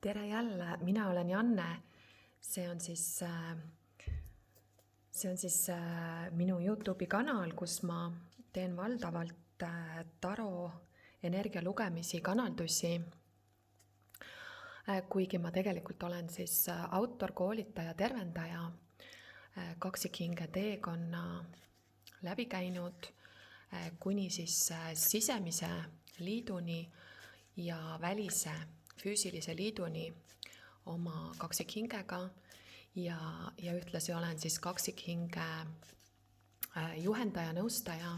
Tere jälle, mina olen Janne. See on minu YouTube'i kanal, kus ma teen valdavalt taro energia lugemisi, kanaldusi. Kuigi ma tegelikult olen autor, koolitaja, tervendaja, kaksikhinge teekonna läbi käinud kuni sisemise liiduni ja välise füüsilise liiduni oma kaksikhingega ja ühtlasi olen kaksikhinge juhendaja, nõustaja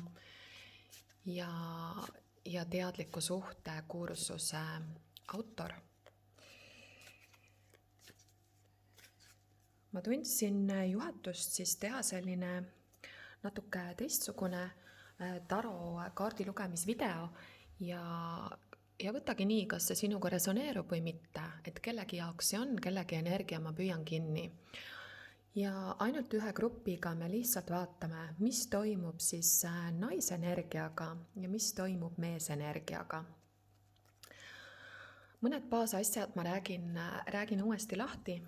ja teadliku suhte kursuse autor. Ma tundsin juhatust teha selline natuke teistsugune taro kaardi lugemisvideo ja võtagi nii, kas see sinuga resoneerub või mitte, et kellegi jaoks see on, kellegi energia ma püüan kinni. Ja ainult ühe grupiga me lihtsalt vaatame, mis toimub naisenergiaga ja mis toimub meesenergiaga. Mõned baasasjad ma räägin uuesti lahti.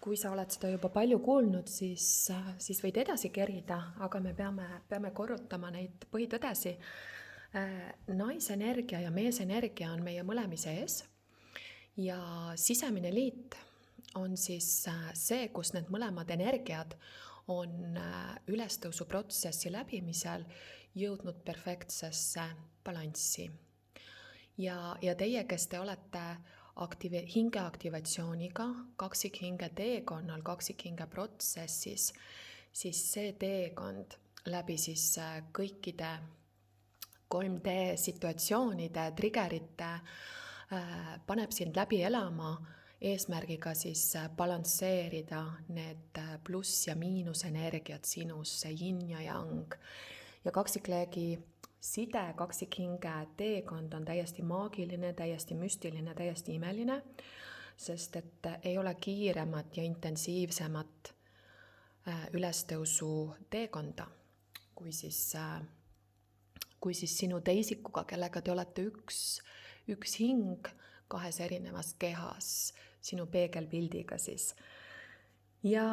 Kui sa oled seda juba palju kuulnud, siis võid edasi kerida, aga me peame korrutama neid põhitõdesi. Naisenergia ja meesenergia on meie mõlemi sees ja sisemine liit on see, kus need mõlemad energiad on ülestõusuprotsessi läbimisel jõudnud perfektsesse balanssi. Ja teie, kes te olete hingeaktivatsiooniga kaksikhinge teekonnal, kaksikhinge protsessis, siis see teekond läbi kõikide 3D situatsioonide, triggerite paneb sind läbi elama eesmärgiga balansseerida need pluss- ja miinusenergiad sinus, see yin ja yang. Ja kaksikleegi side, kaksikhinge teekond on täiesti maagiline, täiesti müstiline, täiesti imeline, sest et ei ole kiiremat ja intensiivsemat ülestõusu teekonda, kui sinu teisikuga, kellega te olete üks hing kahes erinevas kehas, sinu peegelpildiga . Ja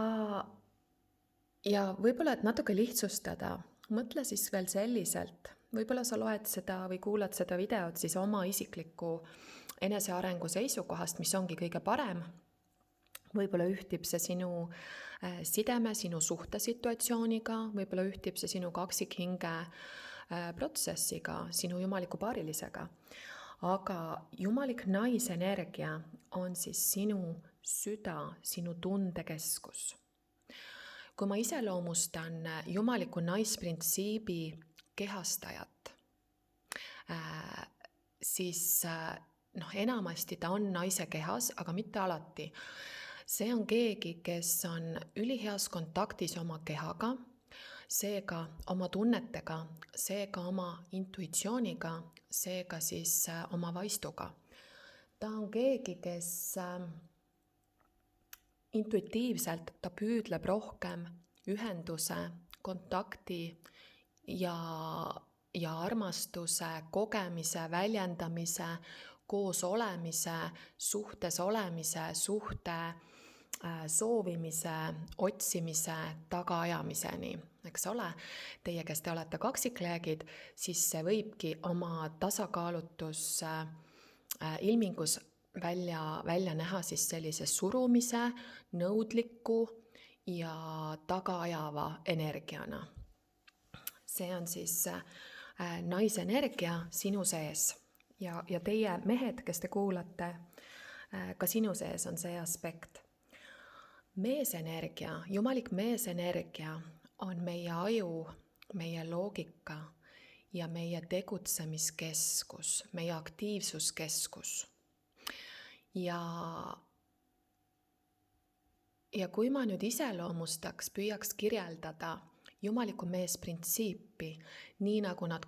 võib-olla, et natuke lihtsustada, mõtle veel selliselt, võib-olla sa loed seda või kuulad seda videot oma isikliku enesearengu seisukohast, mis ongi kõige parem. Võib-olla ühtib see sinu sideme, sinu suhtesituatsiooniga, võib-olla ühtib see sinu kaksikhinge protsessiga, sinu jumaliku paarilisega. Aga jumalik naisenergia on sinu süda, sinu tundekeskus. Kui ma iseloomustan jumaliku naisprintsiibi kehastajat, siis enamasti ta on naise kehas, aga mitte alati. See on keegi, kes on üliheas kontaktis oma kehaga, seega oma tunnetega, seega oma intuitsiooniga, seega oma vaistuga. Ta on keegi, kes intuitiivselt ta püüdleb rohkem ühenduse, kontakti ja armastuse, kogemise, väljendamise, koos olemise, suhtes olemise, suhte soovimise, otsimise, tagaajamiseni, eks ole. Teie, kes te olete kaksikleegid, siis see võibki oma tasakaalutus ilmingus välja näha sellise surumise, nõudliku ja tagaajava energiana. See on naisenergia sinu sees ja teie mehed, kes te kuulate, ka sinu sees on see aspekt. Meesenergia, jumalik meesenergia on meie aju, meie loogika ja meie tegutsemiskeskus, meie aktiivsuskeskus. Ja kui ma nüüd iseloomustaks, püüaks kirjeldada jumaliku meesprintsiipi, nii nagu nad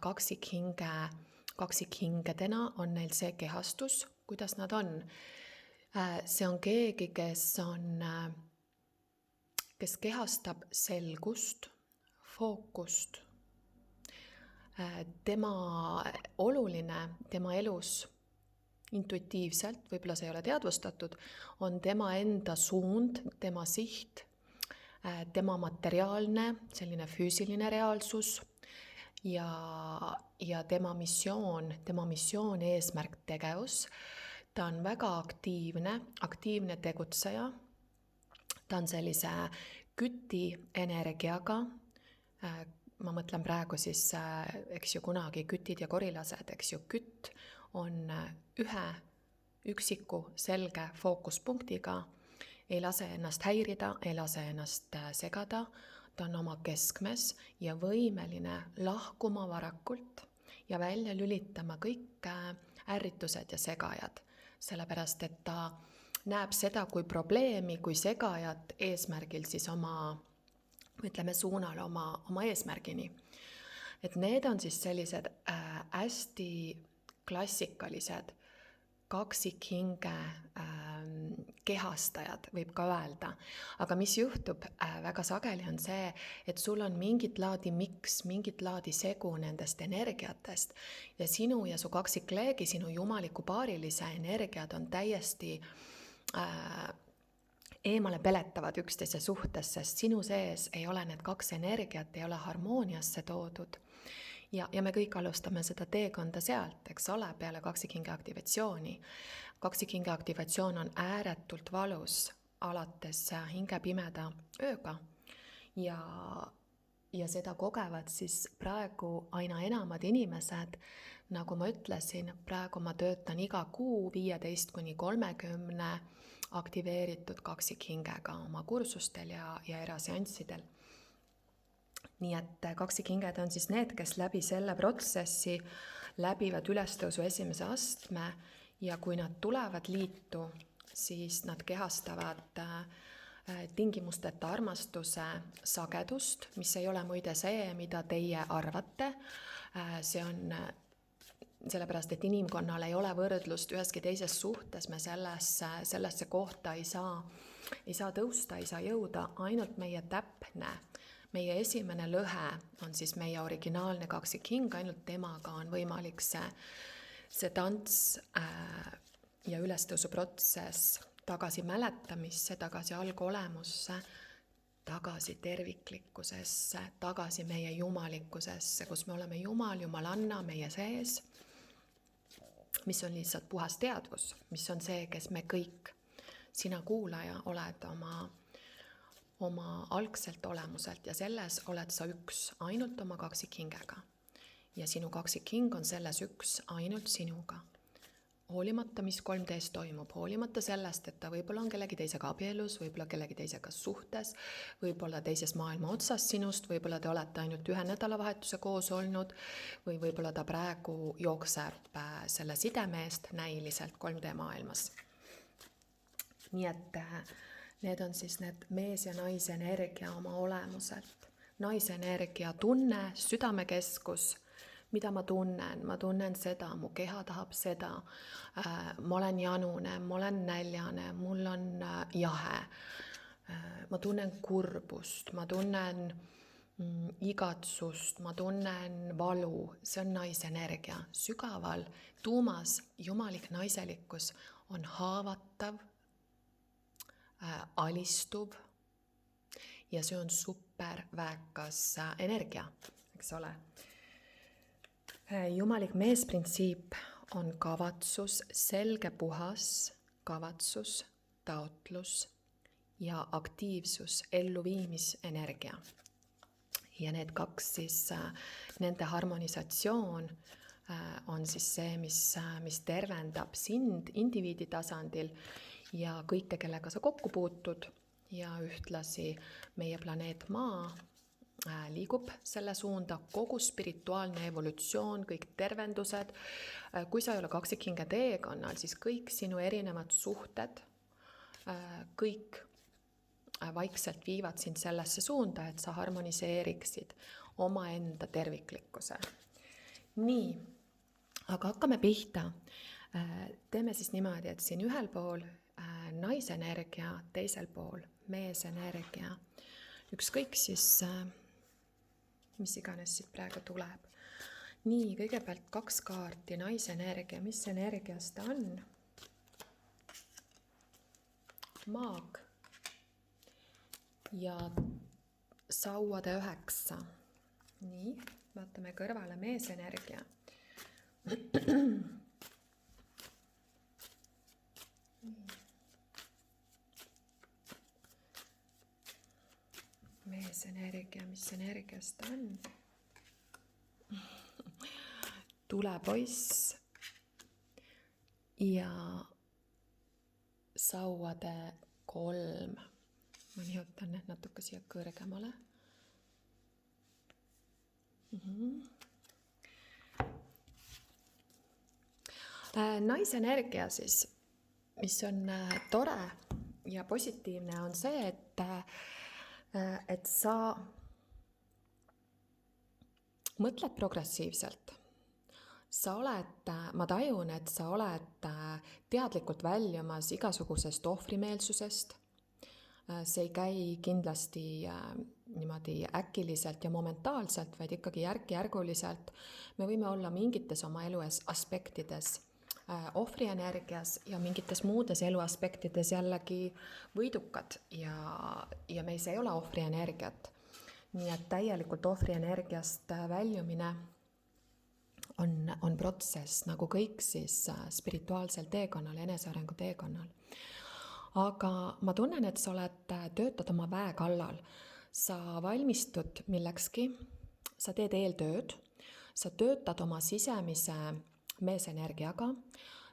kaksikhingedena on neil see kehastus, kuidas nad on. See on keegi, kes kehastab selgust, fookust. Tema oluline tema elus intuitiivselt, võib-olla see ei ole teadvustatud, on tema enda suund, tema siht, tema materiaalne, selline füüsiline reaalsus ja tema missioon, eesmärk, tegevus. Ta on väga aktiivne tegutseja. Ta on sellise küti energiaga. Ma mõtlen praegu siis, eks ju, kunagi kütid ja korilased, eks ju, kütt on ühe üksiku selge fookuspunktiga, ei lase ennast häirida, ei lase ennast segada, ta on oma keskmes ja võimeline lahkuma varakult ja välja lülitama kõik ärritused ja segajad, sellepärast et ta näeb seda kui probleemi, kui segajat eesmärgil siis suunal oma eesmärgini. Et need on siis sellised hästi klassikalised kaksikhinge kehastajad, võib ka öelda. Aga mis juhtub väga sageli on see, et sul on mingit laadi miks, mingit laadi segu nendest energiatest ja sinu ja su kaksikleegi, sinu jumaliku paarilise energiad on täiesti eemale peletavad üksteise suhtes, sest sinu sees ei ole need kaks energiat, ei ole harmooniasse toodud. Ja me kõik alustame seda teekonda sealt, eks ole, peale kaksikhinge aktivatsiooni. Kaksikhinge aktivatsioon on ääretult valus alates hinge pimeda ööga ja seda kogevad siis praegu aina enamad inimesed. Nagu ma ütlesin, praegu ma töötan iga kuu 15-30 aktiveeritud kaksikhingega oma kursustel ja eraseanssidel. Nii et kaksikhinged on siis need, kes läbi selle protsessi läbivad ülestõusu esimese astme ja kui nad tulevad liitu, siis nad kehastavad tingimusteta armastuse sagedust, mis ei ole muide see, mida teie arvate. See on sellepärast, et inimkonnal ei ole võrdlust üheski teises suhtes, me sellesse kohta ei saa tõusta, ei saa jõuda, ainult meie esimene lõhe on siis meie originaalne kaksikhing, ainult temaga on võimalik see tants ja ülestõusuprotsess tagasi mäletamisse, tagasi algolemusse, tagasi terviklikkusesse, tagasi meie jumalikkusesse, kus me oleme jumalanna meie sees, mis on lihtsalt puhas teadvus, mis on see, kes me kõik, sina kuulaja, oled oma algselt olemuselt ja selles oled sa üks ainult oma kaksikhingega. Ja sinu kaksikhing on selles üks ainult sinuga. Hoolimata, mis 3D's toimub, hoolimata sellest, et ta võib-olla on kellegi teisega abielus, võib-olla kellegi teisega suhtes, võib-olla teises maailma otsas sinust, võib-olla te olete ainult 1 nädalavahetuse koos olnud või võib-olla ta praegu jookseb selle sideme eest näiliselt 3D maailmas. Nii et need on siis need mees ja naise energia oma olemuselt. Naise energia tunne, südamekeskus, mida ma tunnen seda, mu keha tahab seda, ma olen janune, ma olen näljane, mul on jahe, ma tunnen kurbust, ma tunnen igatsust, ma tunnen valu, see on naise energia. Sügaval tuumas jumalik naiselikkus on haavatav, alistuv ja see on super väekas energia, eks ole. Jumalik meesprintsiip on kavatsus, selge puhas kavatsus, taotlus ja aktiivsus, elluviimisenergia. Ja need kaks siis, nende harmonisatsioon on siis see, mis tervendab sind indiviidi tasandil ja kõike, kellega sa kokku puutud ja ühtlasi meie planeet Maa liigub selle suunda, kogu spirituaalne evolutsioon, kõik tervendused. Kui sa ei ole kaksikhinge teekonnal, siis kõik sinu erinevad suhted, kõik vaikselt viivad sind sellesse suunda, et sa harmoniseeriksid omaenda terviklikkuse. Nii, aga hakkame pihta. Teeme siis niimoodi, et siin ühel pool naisenergia, teisel pool meesenergia. Ükskõik siis, mis iganes siit praegu tuleb. nii, kõigepealt 2 kaarti, naisenergia, mis energias ta on? Maag ja sauade 9. Nii, vaatame kõrvale meesenergia. Meesenergia, mis energias ta on? Tulepoiss ja sauade 3. Ma nihutan need natuke siia kõrgemale. Naisenergia siis, mis on tore ja positiivne, on see, et sa mõtled progressiivselt. Ma tajun, et sa oled teadlikult väljumas igasugusest ohvrimeelsusest. See ei käi kindlasti niimoodi äkiliselt ja momentaalselt, vaid ikkagi järk-järguliselt. Me võime olla mingites oma elu aspektides ohvrienergias ja mingites muudes eluaspektides jällegi võidukad ja meis ei ole ohvrienergiat. Nii et täielikult ohvrienergiast väljumine on protsess, nagu kõik siis spirituaalsel teekonnal, enesearengu teekonnal. Aga ma tunnen, et sa töötad oma väe kallal. Sa valmistud millekski, sa teed eeltööd, sa töötad oma sisemise meesenergiaga,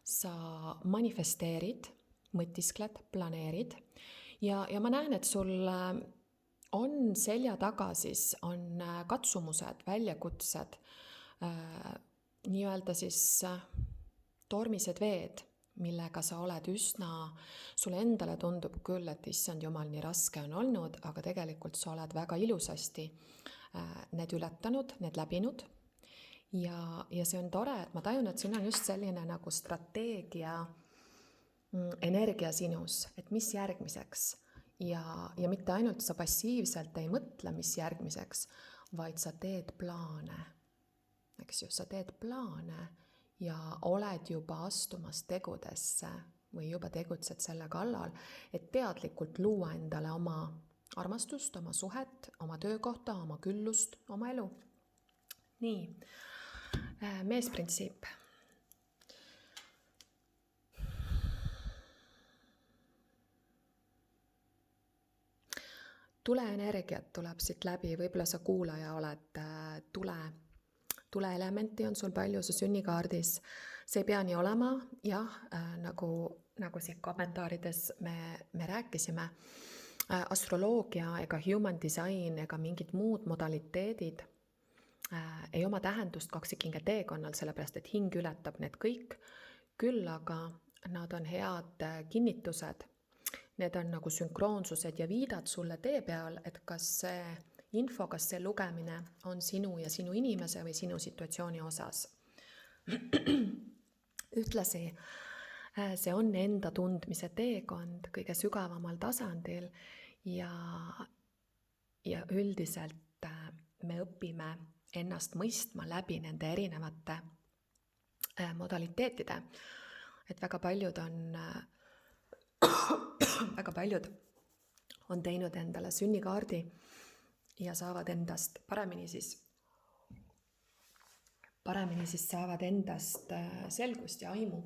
sa manifesteerid, mõtiskled, planeerid ja ma näen, et sul on selja taga siis on katsumused, väljakutsed, nii-öelda siis tormised veed, millega sa oled sulle endale tundub küll, et issand jumal, nii raske on olnud, aga tegelikult sa oled väga ilusasti need ületanud, need läbinud. Ja see on tore, et ma tajun, et siin on just selline nagu strateegia energia sinus, et mis järgmiseks. Ja mitte ainult sa passiivselt ei mõtle, mis järgmiseks, vaid sa teed plaane. Eks ju, sa teed plaane ja oled juba astumas tegudesse või juba tegutsed selle kallal, et teadlikult luua endale oma armastust, oma suhet, oma töökohta, oma küllust, oma elu. Nii, meesprintsiip. Tuleenergiat tuleb siit läbi, võib-olla sa kuulaja oled tuleelementi on sul palju su sünnikaardis. See ei pea nii olema, jah, nagu siit kommentaarides me rääkisime. Astroloogia ega human design ega mingid muud modaliteedid ei oma tähendust kaksikhinge teekonnal, sellepärast et hing ületab need kõik. Küll aga nad on head kinnitused. Need on nagu sünkroonsused ja viidad sulle tee peal, et kas see info, kas see lugemine on sinu ja sinu inimese või sinu situatsiooni osas. Ühtlasi, see on enda tundmise teekond kõige sügavamal tasandil ja üldiselt me õpime ennast mõistma läbi nende erinevate modaliteetide. Et väga paljud on teinud endale sünnikaardi ja saavad endast paremini saavad endast selgust ja aimu.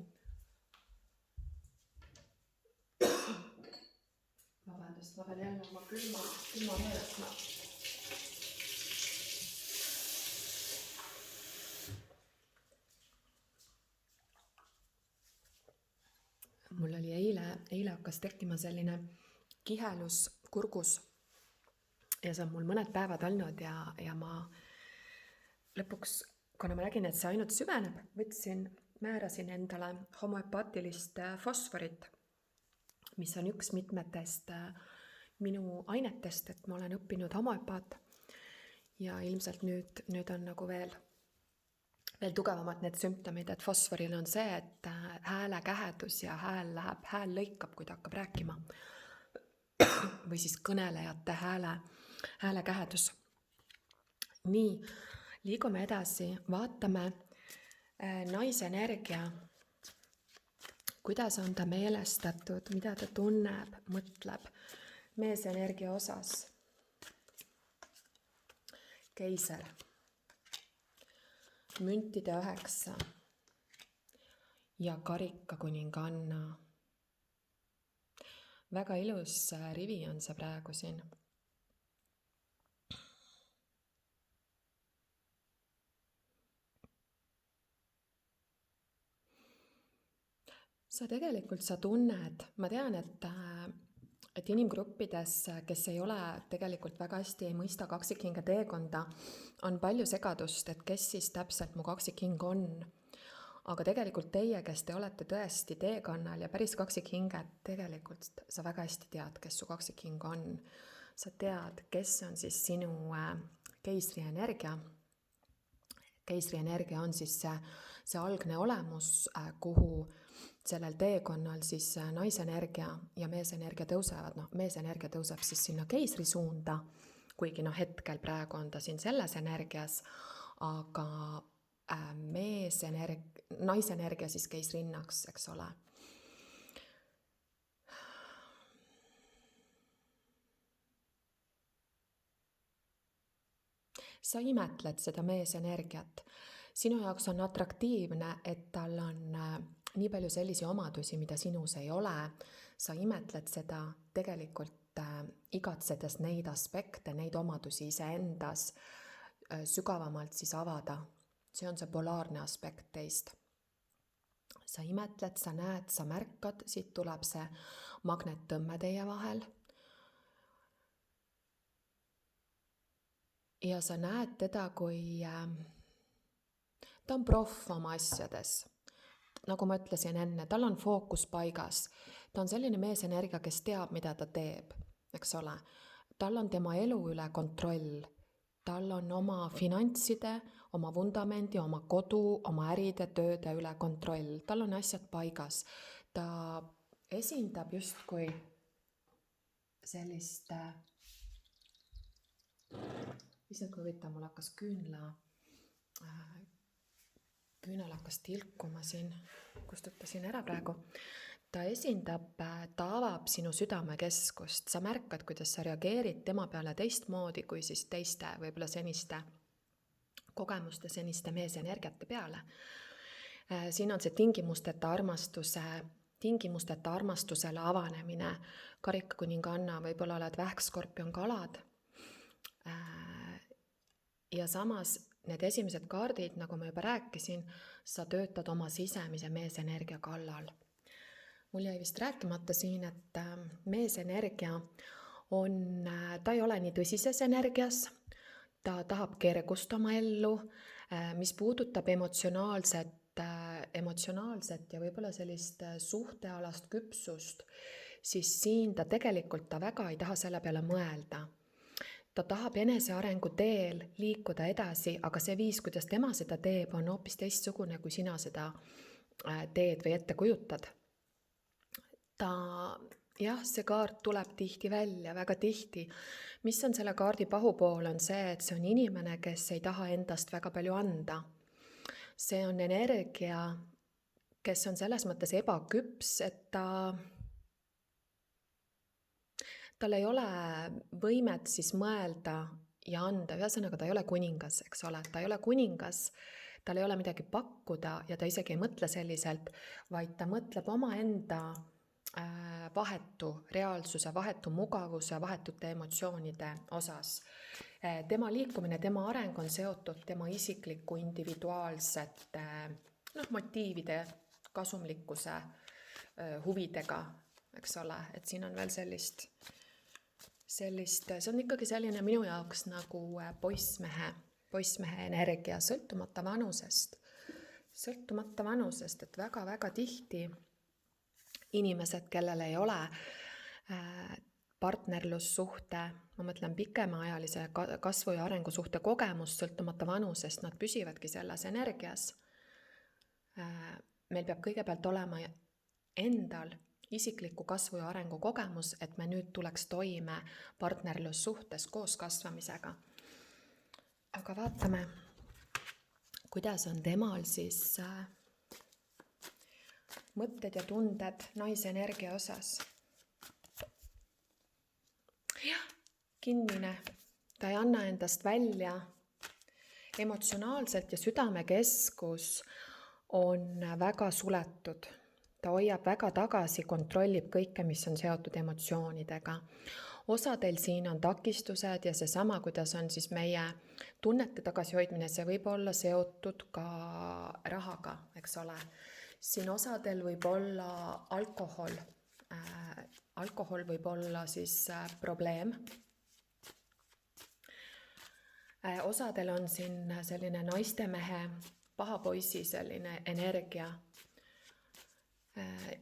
Vabandust, ma pean jälle oma külma meelestama. Mul oli eile hakkas tekkima selline kihelus kurgus. Ja see on mul mõned päevad olnud ja ma lõpuks, kuna ma nägin, et see ainult süveneb, määrasin endale homöopaatilist fosforit, mis on üks mitmetest minu ainetest, et ma olen õppinud homöopaat. Ja ilmselt nüüd on nagu veel tugevamad need sümptomid, et fosforil on see, et hääle kähedus ja hääl lõikab, kui ta hakkab rääkima. Või siis kõnelejate hääle kähedus. Nii, Liigume edasi, vaatame naisenergia, kuidas on ta meelestatud, mida ta tunneb, mõtleb meesenergia osas. Keiser, müntide 9 ja karikakuninganna. Väga ilus rivi on see praegu siin. Sa tunned, ma tean, et inimgruppides, kes ei ole tegelikult väga hästi ei mõista kaksikhinge teekonda, on palju segadust, et kes siis täpselt mu kaksikhing on. Aga tegelikult teie, kes te olete tõesti teekonnal ja päris kaksikhinget, tegelikult sa väga hästi tead, kes su kaksikhing on. Sa tead, kes on siis sinu keisri energia. Keisri energia on siis see algne olemus, kuhu sellel teekonnal siis naisenergia ja meesenergia tõusevad. Meesenergia tõuseb siis sinna keisri suunda, kuigi hetkel praegu on ta siin selles energias, aga naisenergia siis keisrinnaks, eks ole. Sa imetled seda meesenergiat. Sinu jaoks on atraktiivne, et tal on nii palju sellisi omadusi, mida sinus ei ole. Sa imetled seda tegelikult igatsedes neid aspekte, neid omadusi iseendas sügavamalt siis avada. See on see polaarne aspekt teist. Sa imetled, sa näed, sa märkad, siit tuleb see magnettõmme teie vahel. Ja sa näed teda, kui ta on proff oma asjades. Nagu ma ütlesin enne, tal on fookus paigas. Ta on selline meesenergia, kes teab, mida ta teeb, eks ole. Tal on tema elu üle kontroll. Tal on oma finantside, oma vundamendi, oma kodu, oma äride, tööde üle kontroll. Tal on asjad paigas. Ta esindab justkui sellist... Issand, kui võtta, mul hakkas küünel hakkas tilkuma siin, kustutasin ära praegu. Ta esindab, ta avab sinu südamekeskust. Sa märkad, kuidas sa reageerid tema peale teistmoodi kui siis teiste võib-olla seniste kogemuste, seniste meesenergiate peale. Siin on see tingimusteta armastusele avanemine. Karikakuninganna, võib-olla oled vähkskorpion kalad. Ja samas need esimesed kaardid, nagu ma juba rääkisin, sa töötad oma sisemise meesenergia kallal. Mul jäi vist rääkimata siin, et meesenergia ta ei ole nii tõsises energias, ta tahab kergust oma ellu, mis puudutab emotsionaalset ja võib-olla sellist suhtealast küpsust, siis siin ta väga ei taha selle peale mõelda. Ta tahab enesearengu teel liikuda edasi, aga see viis, kuidas tema seda teeb, on hoopis teistsugune, kui sina seda teed või ette kujutad. See kaart tuleb tihti välja, väga tihti. Mis on selle kaardi pahupool, on see, et see on inimene, kes ei taha endast väga palju anda. See on energia, kes on selles mõttes ebaküps, et tal ei ole võimet siis mõelda ja anda, ühesõnaga ta ei ole kuningas, eks ole, ta ei ole kuningas, tal ei ole midagi pakkuda ja ta isegi ei mõtle selliselt, vaid ta mõtleb omaenda vahetu reaalsuse, vahetu mugavuse, vahetute emotsioonide osas. Tema liikumine, tema areng on seotud tema isikliku individuaalsete motiivide, kasumlikkuse, huvidega, eks ole, et siin on veel sellist, see on ikkagi selline minu jaoks nagu poissmehe energia, sõltumata vanusest, et väga-väga tihti inimesed, kellel ei ole partnerlussuhte, ma mõtlen pikemaajalise kasvu ja arengusuhte kogemus, sõltumata vanusest, nad püsivadki selles energias. Meil peab kõigepealt olema endal isikliku kasvu ja arengu kogemus, et me nüüd tuleks toime partnerlussuhtes koos kasvamisega. Aga vaatame, kuidas on temal siis mõtted ja tunded naise energia osas. Jah, kinnine, ta ei anna endast välja. Emotsionaalselt ja südamekeskus on väga suletud. Ta hoiab väga tagasi, kontrollib kõike, mis on seotud emotsioonidega. Osadel siin on takistused ja seesama, kuidas on siis meie tunnete tagasihoidmine, see võib olla seotud ka rahaga, eks ole. Siin osadel võib olla alkohol. Alkohol võib olla siis probleem. Osadel on siin selline naistemehe, paha poisi selline energia.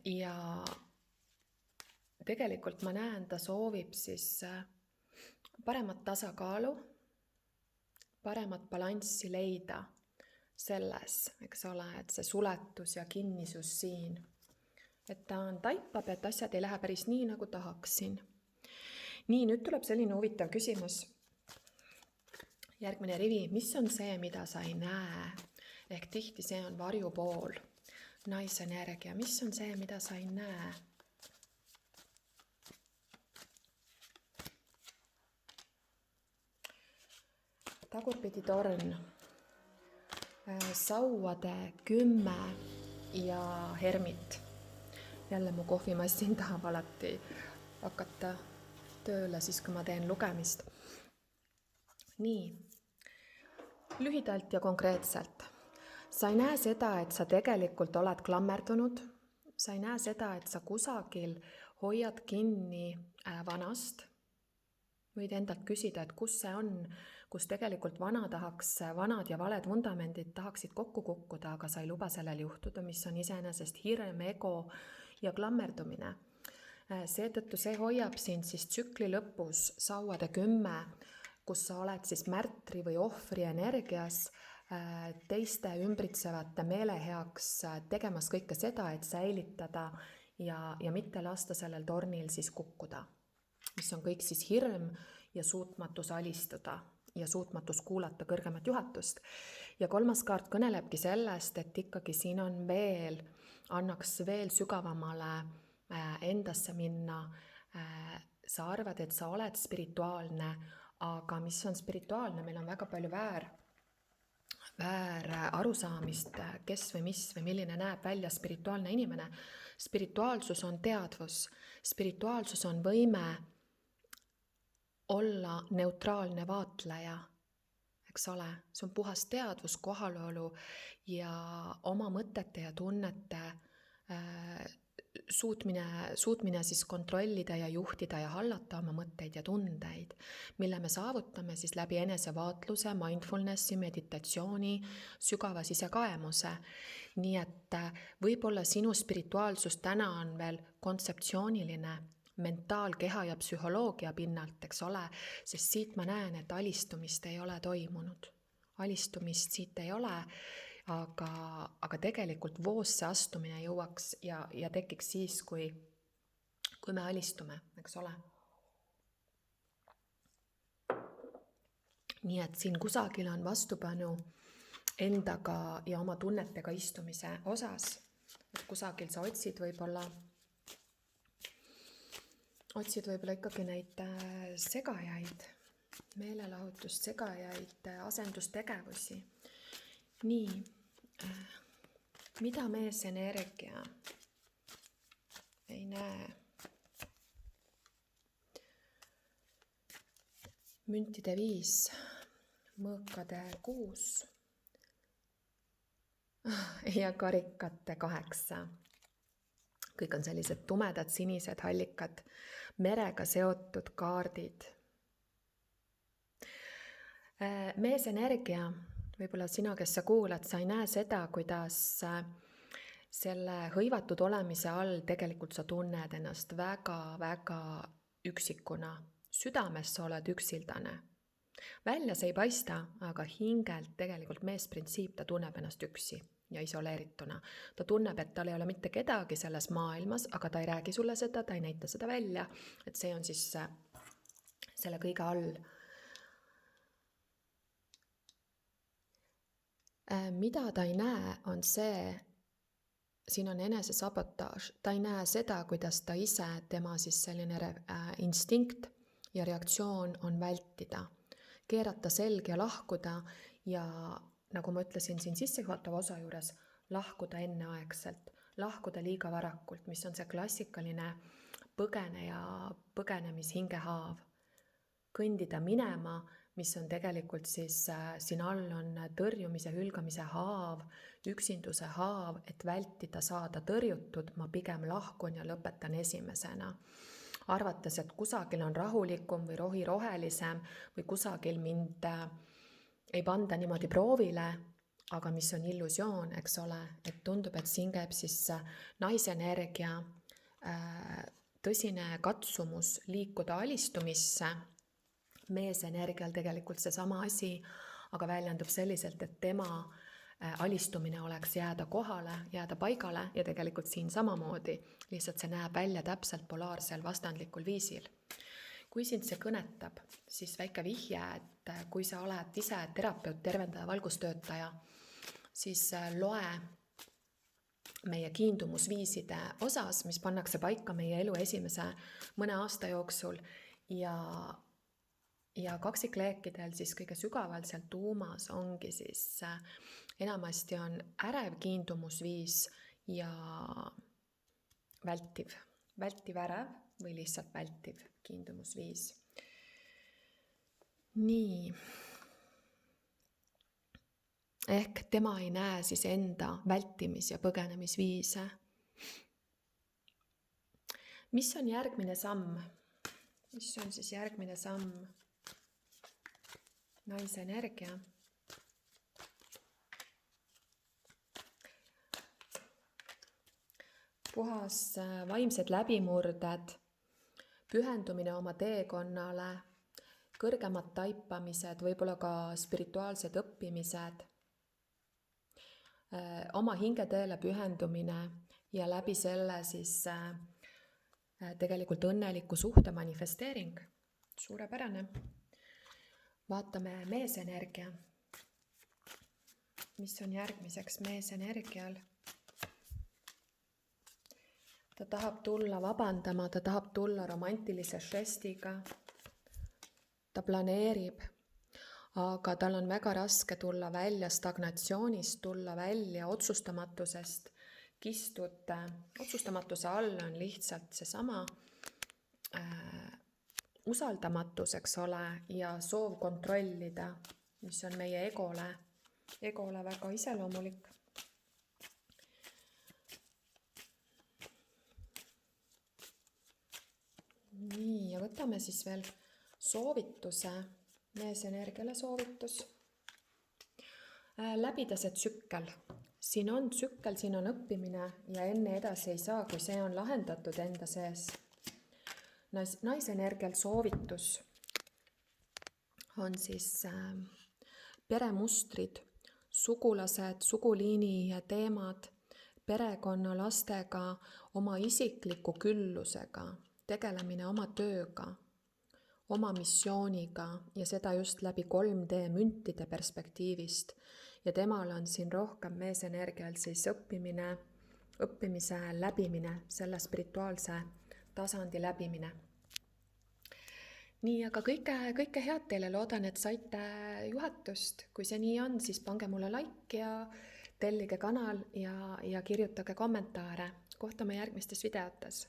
Ja tegelikult ma näen, ta soovib siis paremat tasakaalu, paremat balanssi leida selles, eks ole, et see suletus ja kinnisus siin. Et ta taipab, et asjad ei lähe päris nii, nagu tahaksin. Nii, nüüd tuleb selline huvitav küsimus. Järgmine rivi, mis on see, mida sa ei näe? Ehk tihti see on varjupool, naisenergia. Mis on see, mida sa ei näe? Tagurpidi torn, sauade 10 ja hermit. Jälle mu kohvimassin tahab alati hakata tööle siis, kui ma teen lugemist. Nii, lühidalt ja konkreetselt. Sa ei näe seda, et sa tegelikult oled klammerdunud. Sa ei näe seda, et sa kusagil hoiad kinni vanast. Võid endalt küsida, et kus see on, kus tegelikult vanad ja valed vundamendid tahaksid kokku kukkuda, aga sa ei luba sellel juhtuda, mis on iseenesest hirm, ego ja klammerdumine. Seetõttu see hoiab sind siis tsükli lõpus sauade 10, kus sa oled siis märtri või ohvri energias teiste ümbritsevate meele heaks tegemas kõike seda, et säilitada ja mitte lasta sellel tornil siis kukkuda. Mis on kõik siis hirm ja suutmatus alistuda ja suutmatus kuulata kõrgemat juhatust. Ja 3. kaart kõnelebki sellest, et ikkagi siin on annaks veel sügavamale endasse minna. Sa arvad, et sa oled spirituaalne, aga mis on spirituaalne? Meil on väga palju väär arusaamist, kes või mis või milline näeb välja spirituaalne inimene. Spirituaalsus on teadvus. Spirituaalsus on võime olla neutraalne vaatleja, eks ole. See on puhas teadvus, kohalolu ja oma mõtete ja tunnete suutmine siis kontrollida ja juhtida ja hallata oma mõtteid ja tundeid, mille me saavutame siis läbi enesevaatluse, mindfulnessi, meditatsiooni, sügava sisekaemuse. Nii et võib-olla sinu spirituaalsus täna on veel kontseptsiooniline, mentaal, keha ja psühholoogia pinnalt, eks ole, sest siit ma näen, et alistumist ei ole toimunud. Alistumist siit ei ole. Aga tegelikult voosse astumine jõuaks ja tekiks siis, kui me alistume, eks ole. Nii et siin kusagil on vastupanu endaga ja oma tunnetega istumise osas. Et kusagil sa otsid võib-olla ikkagi neid segajaid, meelelahutust segajaid, asendustegevusi. Nii, mida meesenergia ei näe? Müntide 5, mõõkade 6 ja karikate 8. Kõik on sellised tumedad, sinised, hallikad, merega seotud kaardid. Meesenergia, võib-olla sina, kes sa kuulad, sa ei näe seda, kuidas selle hõivatud olemise all tegelikult sa tunned ennast väga-väga üksikuna. Südames sa oled üksildane. Välja see ei paista, aga hingelt tegelikult meesprintsiip, ta tunneb ennast üksi ja isoleerituna. Ta tunneb, et tal ei ole mitte kedagi selles maailmas, aga ta ei räägi sulle seda, ta ei näita seda välja. Et see on siis selle kõige all. Mida ta ei näe, on see, siin on enesesabotaaž, ta ei näe seda, kuidas ta ise, tema siis selline instinkt ja reaktsioon on vältida, keerata selg ja lahkuda ja nagu ma ütlesin siin sissejuhatava osa juures, lahkuda enneaegselt, lahkuda liiga varakult, mis on see klassikaline põgenemishingehaav. Kõndida minema, mis on tegelikult siis siin all on tõrjumise, hülgamise haav, üksinduse haav, et vältida saada tõrjutud, ma pigem lahkun ja lõpetan esimesena. Arvates, et kusagil on rahulikum või rohi rohelisem või kusagil mind ei panda niimoodi proovile, aga mis on illusioon, eks ole, et tundub, et siin käib siis naisenergia tõsine katsumus liikuda alistumisse, meesenergial tegelikult seesama asi, aga väljendub selliselt, et tema alistumine oleks jääda kohale, jääda paigale ja tegelikult siin samamoodi, lihtsalt see näeb välja täpselt polaarsel vastandlikul viisil. Kui sind see kõnetab, siis väike vihje, et kui sa oled ise terapeut, tervendaja, valgustöötaja, siis loe meie kiindumusviiside osas, mis pannakse paika meie elu esimese mõne aasta jooksul ja kaksikleekidel siis kõige sügaval seal tuumas ongi siis enamasti on ärev kiindumusviis ja vältiv ärev või lihtsalt vältiv kiindumusviis. Nii. Ehk tema ei näe siis enda vältimis- ja põgenemisviise. Mis on järgmine samm? Mis on siis järgmine samm? Naise energia. Puhas vaimsed läbimurded, pühendumine oma teekonnale, kõrgemad taipamised, võib-olla ka spirituaalsed õppimised, oma hingetõele pühendumine ja läbi selle siis tegelikult õnneliku suhte manifesteering. Suurepärane. Vaatame meesenergia. Mis on järgmiseks meesenergial? Ta tahab tulla vabandama, ta tahab tulla romantilise žestiga. Ta planeerib, aga tal on väga raske tulla välja stagnatsioonist, tulla välja otsustamatusest, kistud. Otsustamatuse all on lihtsalt seesama usaldamatus, eks ole, ja soov kontrollida, mis on meie egole väga iseloomulik. Nii, ja võtame siis veel soovituse, meesenergiale soovitus. Läbida see tsükkel. Siin on tsükkel, siin on õppimine ja enne edasi ei saa, kui see on lahendatud enda sees. Naisenergial soovitus on siis peremustrid, sugulased, suguliini teemad, perekonna, lastega, oma isikliku küllusega, tegelemine oma tööga, oma missiooniga ja seda just läbi 3D müntide perspektiivist. Ja temal on siin rohkem meesenergial siis õppimise läbimine, selle spirituaalse tasandi läbimine. Nii, aga kõike head teile, loodan, et saite juhatust. Kui see nii on, siis pange mulle like ja tellige kanal ja kirjutage kommentaare. Kohtame järgmistes videotes.